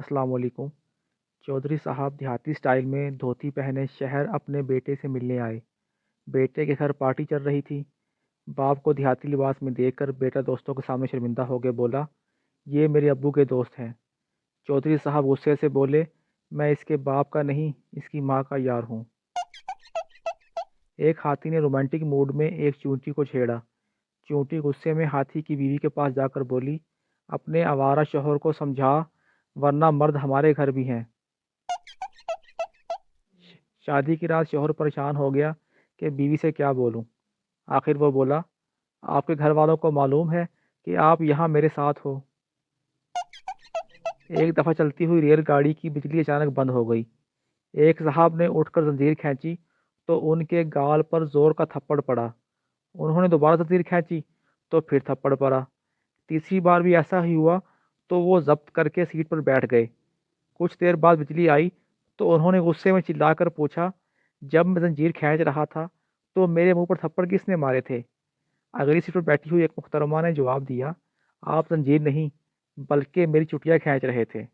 السلام علیکم۔ چودھری صاحب دیہاتی سٹائل میں دھوتی پہنے شہر اپنے بیٹے سے ملنے آئے۔ بیٹے کے گھر پارٹی چل رہی تھی۔ باپ کو دیہاتی لباس میں دیکھ کر بیٹا دوستوں کے سامنے شرمندہ ہو کے بولا، یہ میرے ابو کے دوست ہیں۔ چودھری صاحب غصے سے بولے، میں اس کے باپ کا نہیں، اس کی ماں کا یار ہوں۔ ایک ہاتھی نے رومانٹک موڈ میں ایک چونٹی کو چھیڑا۔ چونٹی غصے میں ہاتھی کی بیوی کے پاس جا کر بولی، اپنے آوارہ شوہر کو سمجھا، ورنہ مرد ہمارے گھر بھی ہیں۔ شادی کی رات شوہر پریشان ہو گیا کہ بیوی سے کیا بولوں۔ آخر وہ بولا، آپ کے گھر والوں کو معلوم ہے کہ آپ یہاں میرے ساتھ ہو۔ ایک دفعہ چلتی ہوئی ریل گاڑی کی بجلی اچانک بند ہو گئی۔ ایک صاحب نے اٹھ کر زنجیر کھینچی تو ان کے گال پر زور کا تھپڑ پڑا۔ انہوں نے دوبارہ زنجیر کھینچی تو پھر تھپڑ پڑا۔ تیسری بار بھی ایسا ہی ہوا تو وہ ضبط کر کے سیٹ پر بیٹھ گئے۔ کچھ دیر بعد بجلی آئی تو انہوں نے غصے میں چلا کر پوچھا، جب میں زنجیر کھینچ رہا تھا تو میرے منہ پر تھپڑ کس نے مارے تھے؟ اگلی سیٹ پر بیٹھی ہوئی ایک محترمہ نے جواب دیا، آپ زنجیر نہیں بلکہ میری چٹیاں کھینچ رہے تھے۔